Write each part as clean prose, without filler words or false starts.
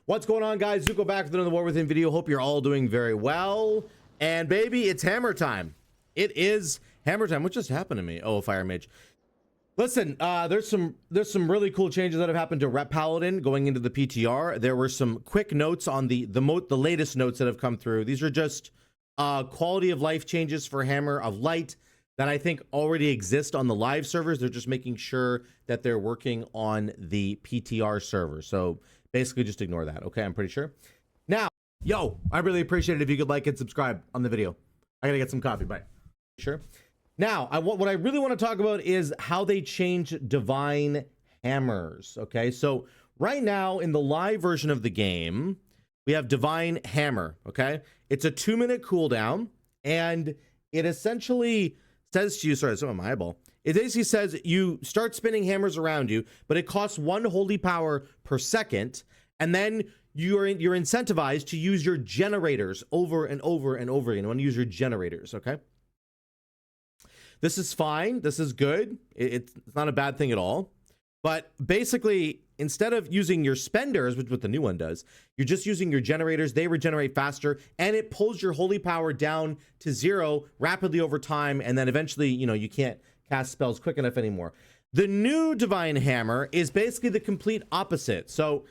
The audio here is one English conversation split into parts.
What's going on, guys? Zuko back with another War Within video. Hope you're all doing very well. And baby, it's hammer time. It is hammer time. What just happened to me? Oh, Fire Mage. Listen, there's some really cool changes that have happened to Ret Paladin going into the PTR. There were some quick notes on the latest notes that have come through. These are just quality of life changes for Hammer of Light that I think already exist on the live servers. They're just making sure that they're working on the PTR server. So basically just ignore that, okay? I'm pretty sure. Now, yo, I really appreciate it if you could like and subscribe on the video. I gotta get some coffee, bye. Sure. Now, what I really want to talk about is how they change divine hammers, okay? So right now in the live version of the game, we have divine hammer, okay? It's a 2-minute cooldown, and it essentially says to you, sorry, it's on my eyeball. It basically says you start spinning hammers around you, but it costs 1 holy power per second, and then you're incentivized to use your generators over and over and over again. You want to use your generators, okay? This is fine. This is good. It's not a bad thing at all. But basically, instead of using your spenders, which is what the new one does, you're just using your generators. They regenerate faster, and it pulls your holy power down to 0 rapidly over time, and then eventually, you know, you can't cast spells quick enough anymore. The new divine hammer is basically the complete opposite. So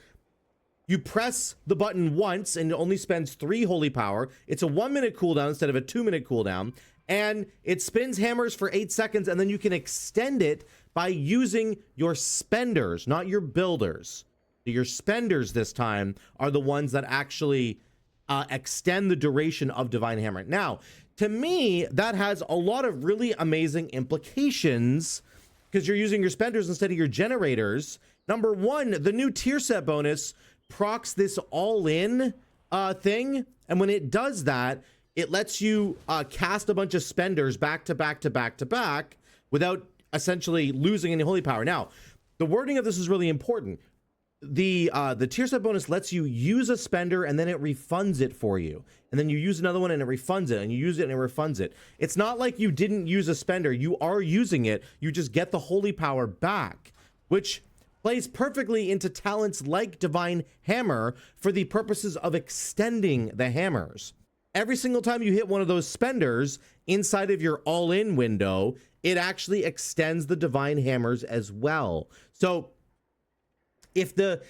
you press the button once, and it only spends 3 holy power. It's a 1-minute cooldown instead of a 2-minute cooldown. And it spins hammers for 8 seconds, and then you can extend it by using your spenders, not your builders. Your spenders this time are the ones that actually extend the duration of Divine Hammer. Now, to me, that has a lot of really amazing implications because you're using your spenders instead of your generators. Number one, the new tier set bonus procs this all-in thing, and when it does that, it lets you cast a bunch of spenders back to back to back to back without essentially losing any holy power. Now, the wording of this is really important. The tier set bonus lets you use a spender and then it refunds it for you. And then you use another one and it refunds it, and you use it and it refunds it. It's not like you didn't use a spender. You are using it. You just get the holy power back, which plays perfectly into talents like Divine Hammer for the purposes of extending the hammers. Every single time you hit one of those spenders inside of your all-in window, it actually extends the divine hammers as well. So if the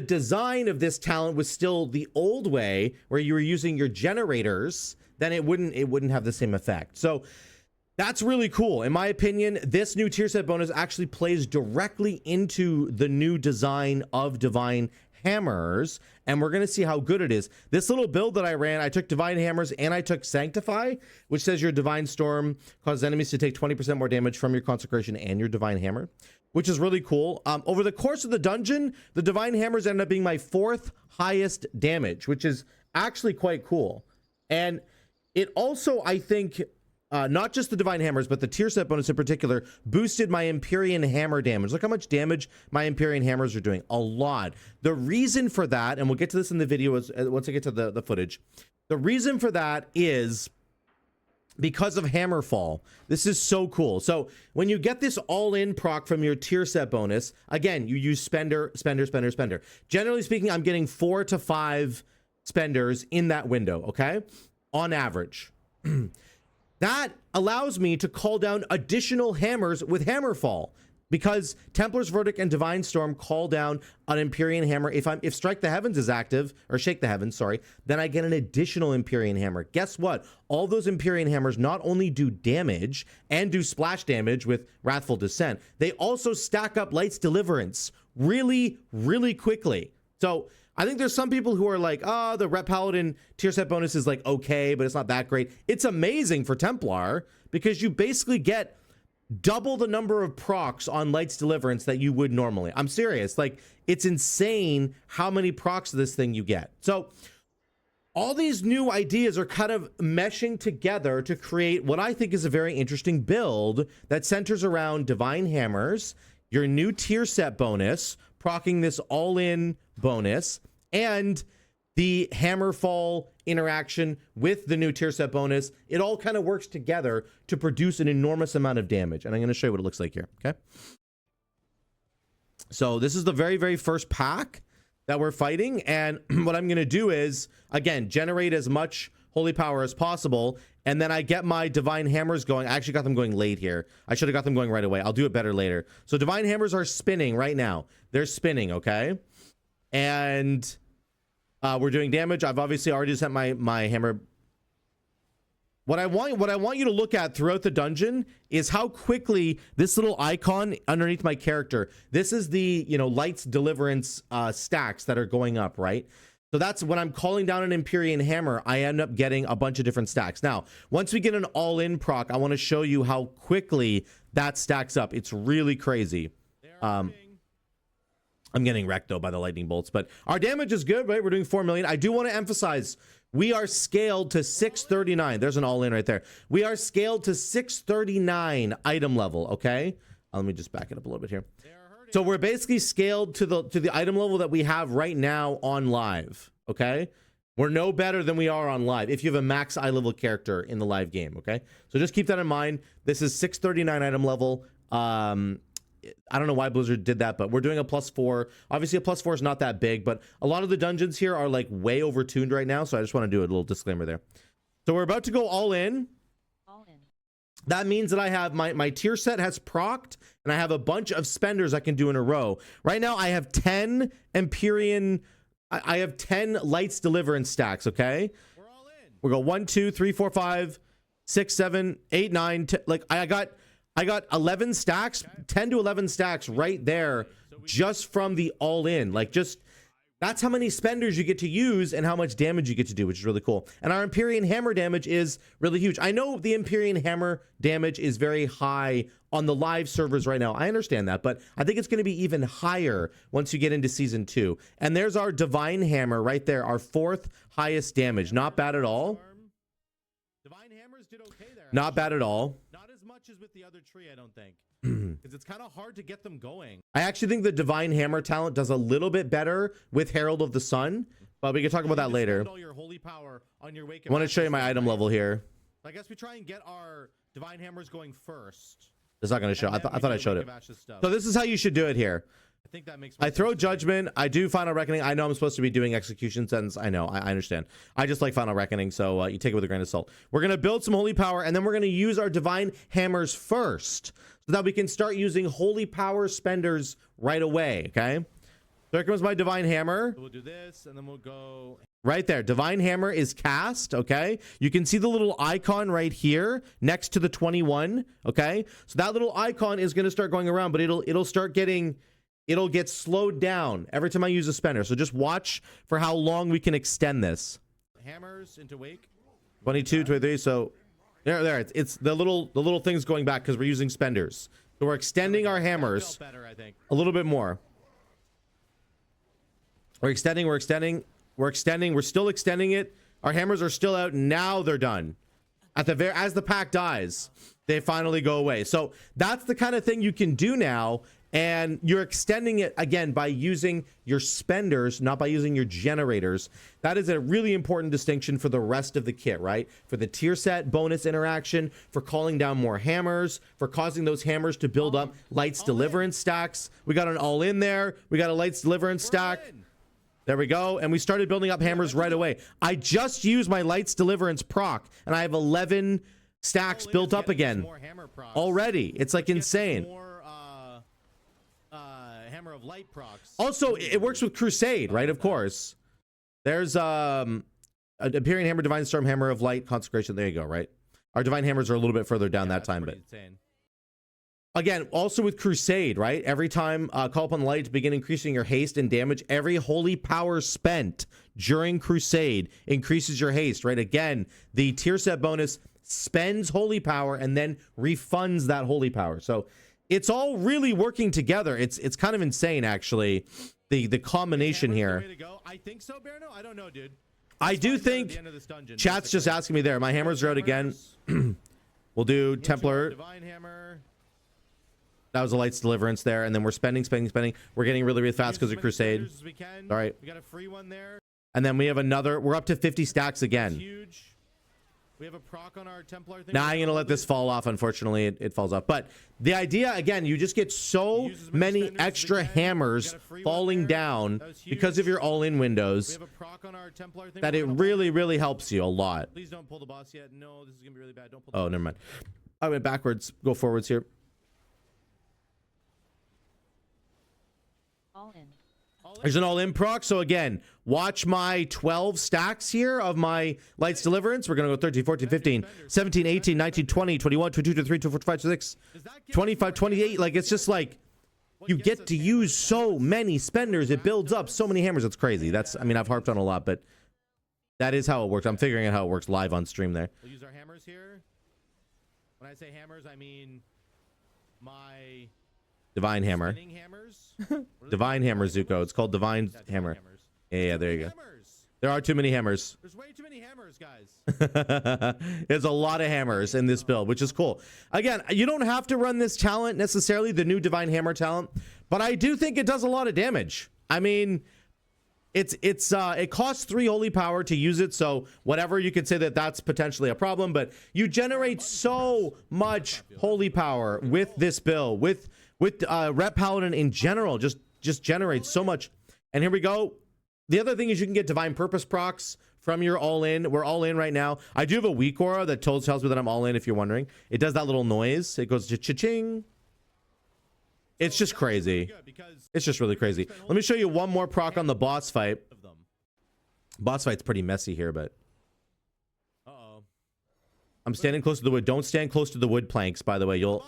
design of this talent was still the old way, where you were using your generators, then it wouldn't have the same effect. So that's really cool. In my opinion, this new tier set bonus actually plays directly into the new design of divine hammers, and we're going to see how good it is. This little build that I ran, I took divine hammers and I took sanctify, which says your divine storm causes enemies to take 20% more damage from your consecration and your divine hammer, which is really cool. Over the course of the dungeon, the divine hammers ended up being my 4th highest damage, which is actually quite cool. And it also, I think, not just the divine hammers, but the tier set bonus in particular boosted my Empyrean hammer damage. Look how much damage my Empyrean hammers are doing. A lot. The reason for that, and we'll get to this in the video once I get to the footage. The reason for that is because of Hammerfall. This is so cool. So when you get this all-in proc from your tier set bonus, again, you use spender, spender, spender, spender. Generally speaking, I'm getting 4 to 5 spenders in that window, okay? On average. That allows me to call down additional hammers with Hammerfall, because Templar's Verdict and Divine Storm call down an Empyrean hammer. If Strike the Heavens is active, or Shake the Heavens, sorry, then I get an additional Empyrean hammer. Guess what? All those Empyrean hammers not only do damage and do splash damage with Wrathful Descent, they also stack up Light's Deliverance really, really quickly. So I think there's some people who are like, oh, the Ret Paladin tier set bonus is like okay, but it's not that great. It's amazing for Templar because you basically get double the number of procs on Light's Deliverance that you would normally. I'm serious. Like, it's insane how many procs of this thing you get. So all these new ideas are kind of meshing together to create what I think is a very interesting build that centers around divine hammers, your new tier set bonus, proccing this all-in bonus, and the Hammerfall interaction with the new tier set bonus. It all kind of works together to produce an enormous amount of damage. And I'm going to show you what it looks like here, okay? So this is the very, very first pack that we're fighting. And what I'm going to do is, again, generate as much holy power as possible. And then I get my divine hammers going. I actually got them going late here. I should have got them going right away. I'll do it better later. So divine hammers are spinning right now. They're spinning, okay? And we're doing damage. I've obviously already sent my hammer. What I want you to look at throughout the dungeon is how quickly this little icon underneath my character, this is the, you know, lights deliverance stacks that are going up, right? So that's when I'm calling down an Empyrean hammer, I end up getting a bunch of different stacks. Now, once we get an all-in proc, I want to show you how quickly that stacks up. It's really crazy. I'm getting wrecked though by the lightning bolts, but our damage is good, right? We're doing 4 million. I do want to emphasize we are scaled to 639. There's an all-in right there. We are scaled to 639 item level, okay? Let me just back it up a little bit here. So we're basically scaled to the item level that we have right now on live, okay? We're no better than we are on live if you have a max eye level character in the live game, okay? So just keep that in mind. This is 639 item level. I don't know why Blizzard did that, but we're doing a +4. Obviously a +4 is not that big, but a lot of the dungeons here are like way overtuned right now. So I just want to do a little disclaimer there. So we're about to go all in. That means that I have my tier set has procced, and I have a bunch of spenders I can do in a row. Right now I have 10 Empyrean, I have 10 lights deliverance stacks, okay? We're all in. We go 1, 2, 3, 4, 5, 6, 7, 8, 9, 10. Like I got 11 stacks, 10 to 11 stacks right there just from the all-in. Like just, that's how many spenders you get to use and how much damage you get to do, which is really cool. And our Empyrean hammer damage is really huge. I know the Empyrean hammer damage is very high on the live servers right now. I understand that, but I think it's going to be even higher once you get into season 2. And there's our divine hammer right there, our 4th highest damage. Not bad at all. Divine hammers did okay there. Not bad at all. As with the other tree, I don't think, because it's kind of hard to get them going. I actually think the divine hammer talent does a little bit better with Herald of the Sun, but we can talk about that later. All your holy power on your wake. I want to show you my item level here. I guess we try and get our divine hammers going first. It's not going to show. I thought I showed it. So this is how you should do it here. I think that makes. I throw judgment. I do final reckoning. I know I'm supposed to be doing execution sentence. I know. I understand. I just like final reckoning, so you take it with a grain of salt. We're gonna build some holy power, and then we're gonna use our divine hammers first, so that we can start using holy power spenders right away. Okay. So here comes my divine hammer. So we'll do this, and then we'll go right there. Divine hammer is cast. Okay. You can see the little icon right here next to the 21. Okay. So that little icon is gonna start going around, but it'll start getting. It'll get slowed down every time I use a spender. So just watch for how long we can extend this. Hammers into wake. 22, 23. So there. It's the little things going back because we're using spenders. So we're extending our hammers a little bit more. We're extending. We're still extending it. Our hammers are still out. Now they're done. As the pack dies, they finally go away. So that's the kind of thing you can do now. And you're extending it again by using your spenders, not by using your generators. That is a really important distinction for the rest of the kit, right? For the tier set bonus interaction, for calling down more hammers, for causing those hammers to build up lights deliverance stacks. We got an all in there. We got a lights deliverance stack. There we go. And we started building up hammers right away. I just used my lights deliverance proc, and I have 11 stacks built up again already. It's like insane. Hammer of light procs. Also, it works with Crusade, right? Of course. There's Empyrean hammer, divine storm, hammer of light, consecration. There you go, right? Our divine hammers are a little bit further down that time, but insane. Again, also with Crusade, right? Every time call upon the light to begin increasing your haste and damage, every holy power spent during Crusade increases your haste, right? Again, the tier set bonus spends holy power and then refunds that holy power. So it's all really working together. It's kind of insane, actually, the combination here. I think so, Berno. I don't know, dude. I do think chat's just asking me there. My hammers are out again. We'll do Templar. Divine hammer. That was a lights deliverance there, and then we're spending. We're getting really fast because of Crusade. All right. We got a free one there. And then we have another. We're up to 50 stacks again. Huge. We have a proc on our Templar thing. Now I'm gonna let this fall off. Unfortunately, it falls off. But the idea, again, you just get so many extra hammers falling down because of your all-in windows that it really, really helps you a lot. Please don't pull the boss yet. No, this is gonna be really bad. Don't pull. Oh, never mind. I went backwards. Go forwards here. All in. There's an all-in proc. So again, watch my 12 stacks here of my Lights Deliverance. We're going to go 13, 14, 15, 17, 18, 19, 20, 21, 22, 23, 24, 25, 26, 25, 28. Like, it's just like you get to use so many spenders. It builds up so many hammers. It's crazy. That's, I mean, I've harped on a lot, but that is how it works. I'm figuring out how it works live on stream there. We'll use our hammers here. When I say hammers, I mean my Divine Hammer. Divine Hammer, Zuko. It's called Divine Hammer. Yeah, there you go. There are too many hammers. There's way too many hammers, guys. There's a lot of hammers in this build, which is cool. Again, you don't have to run this talent necessarily, the new Divine Hammer talent, but I do think it does a lot of damage. I mean, it costs 3 holy power to use it, so whatever, you could say that that's potentially a problem, but you generate so much holy power with this build, with Ret Paladin in general, just generates so much. And here we go. The other thing is you can get Divine Purpose procs from your all-in. We're all in right now. I do have a weak aura that tells me that I'm all in, if you're wondering. It does that little noise. It goes cha-ching. It's just crazy. It's just really crazy. Let me show you one more proc on the boss fight. Boss fight's pretty messy here, but I'm standing close to the wood. Don't stand close to the wood planks, by the way. You'll...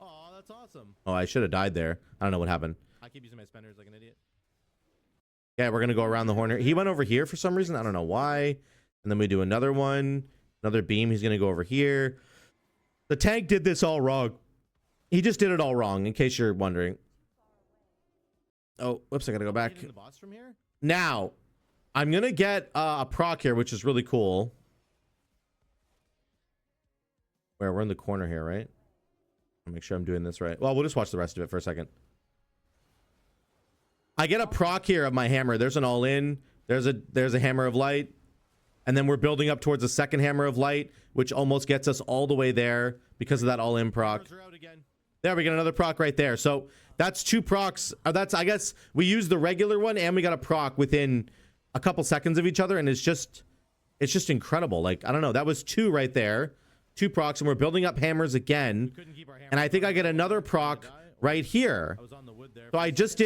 Oh, that's awesome. Oh, I should have died there. I don't know what happened. I keep using my spenders like an idiot. Yeah, we're gonna go around the horn here. He went over here for some reason. I don't know why. And then we do another one, another beam. He's gonna go over here. The tank did this all wrong. He just did it all wrong, in case you're wondering. Oh, whoops! I gotta go back. Now, I'm gonna get a proc here, which is really cool. Where we're in the corner here, right? I'll make sure I'm doing this right. Well, we'll just watch the rest of it for a second. I get a proc here of my hammer. There's an all-in. There's a hammer of light. And then we're building up towards a second hammer of light, which almost gets us all the way there because of that all-in proc. There, we get another proc right there. So that's 2 procs. That's, I guess, we used the regular one and we got a proc within a couple seconds of each other. And it's just incredible. Like, I don't know. That was 2 right there. 2 procs. And we're building up hammers again. And I think I get another proc right here. So I just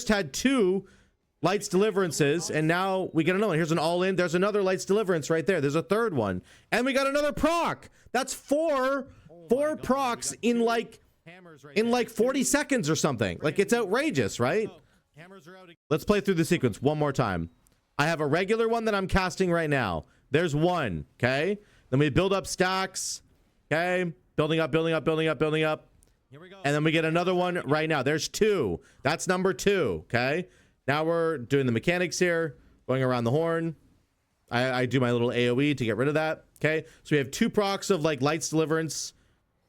had 2 Lights Deliverances, and now we get another one. Here's an all-in. There's another Lights Deliverance right there. There's a third one, and we got another proc. That's 4 procs in like 40 seconds or something. Like, it's outrageous, right? Let's play through the sequence one more time. I have a regular one that I'm casting right now. There's 1. Okay, then we build up stacks. Okay, building up, building up, building up, building up. Here we go. And then we get another one right now. There's 2. That's number 2. Okay. Now we're doing the mechanics here, going around the horn. I do my little AoE to get rid of that. Okay. So we have 2 procs of like Lights Deliverance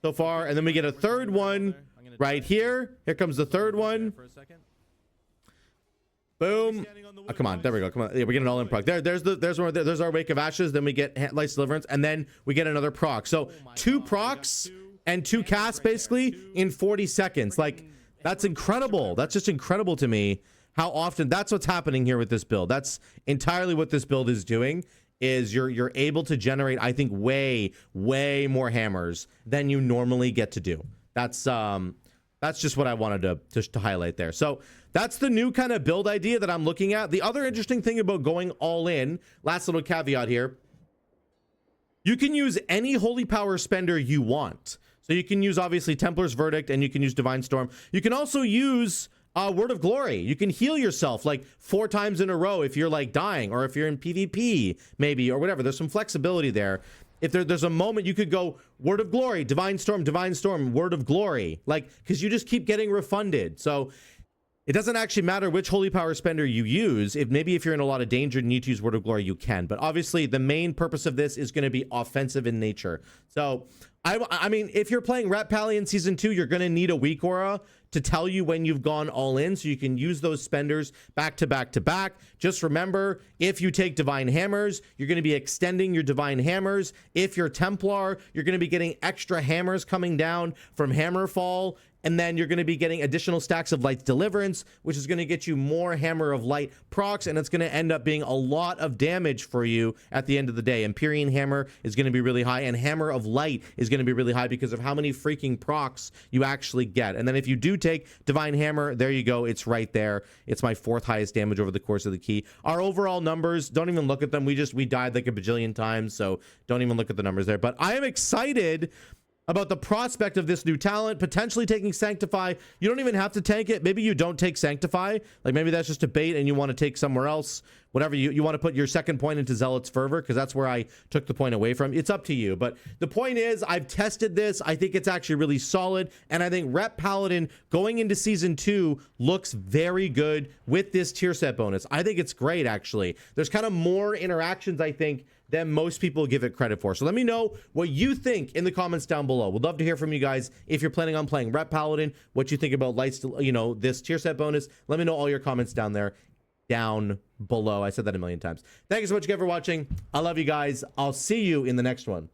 so far. And then we get a third one right here. Here comes the third one. Boom. Oh, come on. There we go. Come on. Yeah, we're getting all in proc. There's our Wake of Ashes. Then we get Lights Deliverance. And then we get another proc. So 2 procs and 2 casts basically in 40 seconds. Like, that's incredible. That's just incredible to me how often that's what's happening here with this build. That's entirely what this build is doing, is you're able to generate, I think, way more hammers than you normally get to do. That's just what I wanted to highlight there. So that's the new kind of build idea that I'm looking at. The other interesting thing about going all in, last little caveat here, you can use any holy power spender you want. So you can use, obviously, Templar's Verdict, and you can use Divine Storm. You can also use Word of Glory. You can heal yourself like 4 times in a row if you're like dying, or if you're in PvP maybe, or whatever. There's some flexibility there. If there's a moment you could go Word of Glory, Divine Storm, Word of Glory, like, because you just keep getting refunded. So it doesn't actually matter which holy power spender you use. If you're in a lot of danger and need to use Word of Glory, you can. But obviously the main purpose of this is going to be offensive in nature. So I mean, if you're playing Ret Pally in Season 2, you're going to need a weak aura to tell you when you've gone all in, so you can use those spenders back to back to back. Just remember, if you take Divine Hammers, you're going to be extending your Divine Hammers. If you're Templar, you're going to be getting extra hammers coming down from Hammerfall. And then you're going to be getting additional stacks of Light's Deliverance, which is going to get you more Hammer of Light procs, and it's going to end up being a lot of damage for you at the end of the day. Empyrean Hammer is going to be really high, and Hammer of Light is going to be really high because of how many freaking procs you actually get. And then if you do take Divine Hammer, there you go. It's right there. It's my 4th highest damage over the course of the key. Our overall numbers, don't even look at them. We died like a bajillion times, so don't even look at the numbers there. But I am excited about the prospect of this new talent, potentially taking Sanctify. You don't even have to tank it. Maybe you don't take Sanctify. Like, maybe that's just a bait and you want to take somewhere else. Whatever, you want to put your second point into Zealot's Fervor, because that's where I took the point away from. It's up to you. But the point is, I've tested this. I think it's actually really solid. And I think Ret Paladin going into Season 2 looks very good with this tier set bonus. I think it's great, actually. There's kind of more interactions, I think, than most people give it credit for. So let me know what you think in the comments down below. We'd love to hear from you guys. If you're planning on playing Ret Paladin, what you think about Lights, this tier set bonus. Let me know all your comments down there, down below. I said that a million times. Thank you so much again for watching. I love you guys. I'll see you in the next one.